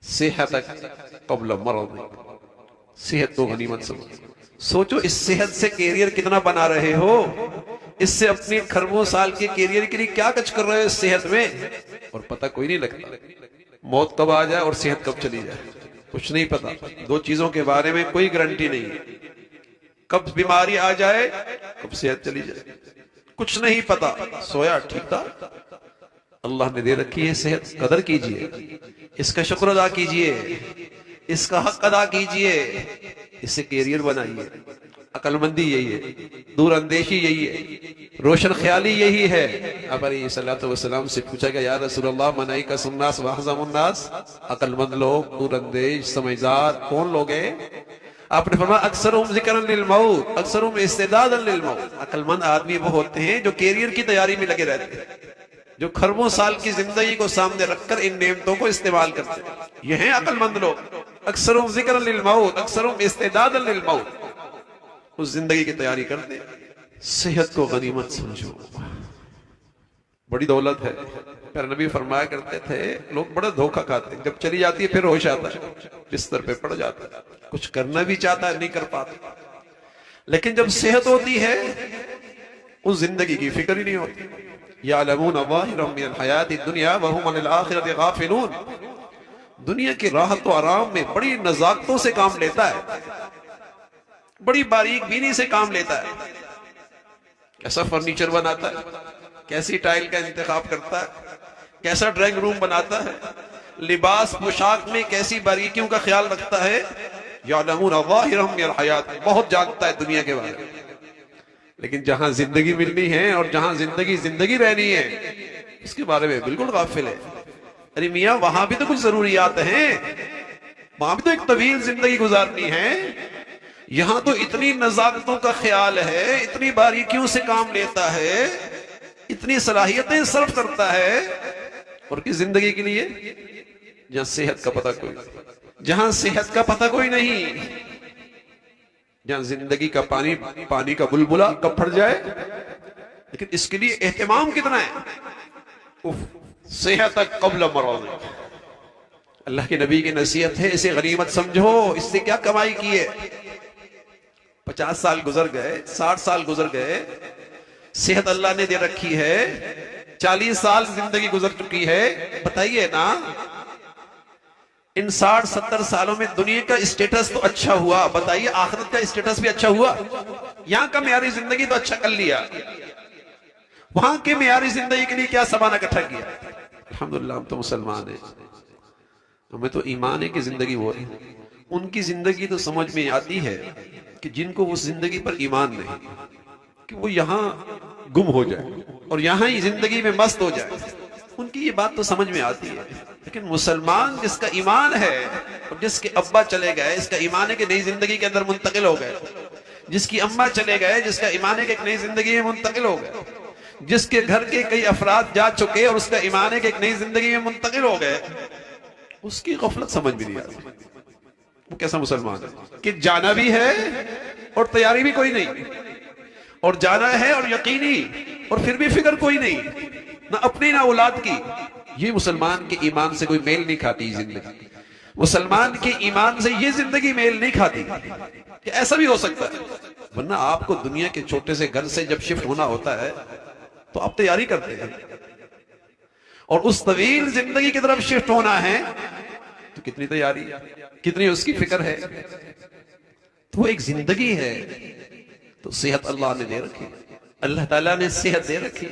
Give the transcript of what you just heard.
صحتک قبل مرض، صحت کو غنیمت سمجھو۔ سوچو اس صحت سے کیریئر کتنا بنا رہے ہو، اس سے اپنی خربوں سال کے کیریئر کے لیے کیا کچھ کر رہے ہو اس صحت میں، اور پتہ کوئی نہیں لگتا موت کب آ جائے اور صحت کب چلی جائے، کچھ نہیں پتا۔ دو چیزوں کے بارے میں کوئی گارنٹی نہیں ہے، کب بیماری آ جائے کب صحت چلی جائے، کچھ نہیں پتا۔ سویا ٹھیک تھا، اللہ نے دے رکھی ہے صحت، قدر کیجئے، اس کا شکر ادا کیجئے، اس کا حق ادا کیجئے، اس سے کیریئر بنائیے۔ عقل مندی یہی ہے، دور اندیشی یہی ہے، روشن خیالی یہی ہے۔ آپ علیہ الصلوۃ والسلام سے پوچھا گیا یا رسول اللہ من ایکس الناس واحزم الناس، عقل مند لوگ، دور اندیش، سمجھدار کون لوگ ہیں؟ آپ نے فرمایا اکثرهم ذکرا للموت اکثرهم استعدادا للموت، عقل مند آدمی وہ ہوتے ہیں جو کیریئر کی تیاری میں لگے رہتے ہیں، جو خربوں سال کی زندگی کو سامنے رکھ کر ان نعمتوں کو استعمال کرتے ہیں، یہ ہیں عقل مند لوگ۔ اکثرهم ذکرا للموت اکثرهم استعدادا للموت، اس زندگی کی تیاری کرتے ہیں۔ صحت کو غنیمت سمجھو، بڑی دولت ہے۔ پھر نبی فرمایا کرتے تھے لوگ بڑا دھوکہ کھاتے ہیں، جب چلی جاتی ہے پھر ہوش آتا ہے، بستر پہ پڑ جاتا ہے، کچھ کرنا بھی چاہتا ہے نہیں کر پاتا، لیکن جب صحت ہوتی ہے اس زندگی کی فکر ہی نہیں ہوتی۔ یعلمون ظاہرا من الحیات الدنیا وهم عن الآخرۃ غافلون، دنیا کی راحت و آرام میں بڑی نزاکتوں سے کام لیتا ہے، بڑی باریک بینی سے کام لیتا ہے، کیسا فرنیچر بناتا ہے، کیسی ٹائل کا انتخاب کرتا ہے، کیسا ڈرائنگ روم بناتا ہے، لباس پوشاک میں کیسی باریکیوں کا خیال رکھتا ہے۔ یعلمون ظاہرا من الحیات، بہت جانتا ہے دنیا کے بارے میں، لیکن جہاں زندگی ملنی ہے اور جہاں زندگی رہنی ہے اس کے بارے میں بالکل غافل ہے۔ ارے میاں وہاں بھی تو کچھ ضروریات ہیں، وہاں بھی تو ایک طویل زندگی گزارنی ہے، یہاں تو اتنی نزاکتوں کا خیال ہے، اتنی باریکیوں سے کام لیتا ہے، اتنی صلاحیتیں صرف کرتا ہے، اور کس زندگی کے لیے؟ جہاں صحت کا پتہ کوئی نہیں، جہاں صحت کا پتہ کوئی نہیں، جہاں زندگی کا پانی کا بلبلا کب پھٹ جائے، لیکن اس کے لیے اہتمام کتنا ہے۔ صحت قبل مرض، اللہ کے نبی کی نصیحت ہے، اسے غنیمت سمجھو، اس سے کیا کمائی کی ہے۔ 50 سال گزر گئے، 60 سال گزر گئے، صحت اللہ نے دے رکھی ہے، 40 سال زندگی گزر چکی ہے، بتائیے نا ان 60-70 سالوں میں دنیا کا اسٹیٹس تو اچھا ہوا، بتائیے آخرت کا اسٹیٹس بھی اچھا ہوا؟ یہاں کا معیاری زندگی تو اچھا کر لیا، وہاں کے معیاری زندگی کے لیے کیا سامان اکٹھا کیا؟ الحمدللہ ہم تو مسلمان ہیں، ہمیں تو ایمان ہے کہ زندگی وہ ہے۔ ان کی زندگی تو سمجھ میں آتی ہے کہ جن کو اس زندگی پر ایمان نہیں، کہ وہ یہاں گم ہو جائے اور یہاں ہی زندگی میں مست ہو جائے، ان کی یہ بات تو سمجھ میں آتی ہے۔ لیکن مسلمان جس کا ایمان ہے اور جس کے ابا چلے گئے، اس کا ایمان ہے کہ نئی زندگی کے اندر منتقل ہو گئے، جس کی اماں چلے گئے، جس کا ایمان ہے کہ ایک نئی زندگی میں منتقل ہو گئے، جس کے گھر کے کئی افراد جا چکے اور اس کا ایمان ہے کہ ایک نئی زندگی میں منتقل ہو گئے، اس کی غفلت سمجھ بھی نہیں آتی۔ وہ کیسا مسلمان ہے کہ جانا بھی ہے اور تیاری بھی کوئی نہیں، اور جانا ہے اور یقینی، اور پھر بھی فکر کوئی نہیں، نہ اپنی نہ اولاد کی۔ یہ مسلمان کے ایمان سے کوئی میل نہیں کھاتی زندگی، مسلمان کے ایمان سے یہ زندگی میل نہیں کھاتی کہ ایسا بھی ہو سکتا ہے۔ ورنہ آپ کو دنیا کے چھوٹے سے گھر سے جب شفٹ ہونا ہوتا ہے تو آپ تیاری کرتے ہیں، اور اس طویل زندگی کی طرف شفٹ ہونا ہے تو کتنی تیاری، کتنی اس کی فکر ہے۔ تو وہ ایک زندگی ہے، تو صحت اللہ نے دے رکھی، اللہ تعالیٰ نے صحت دے رکھی،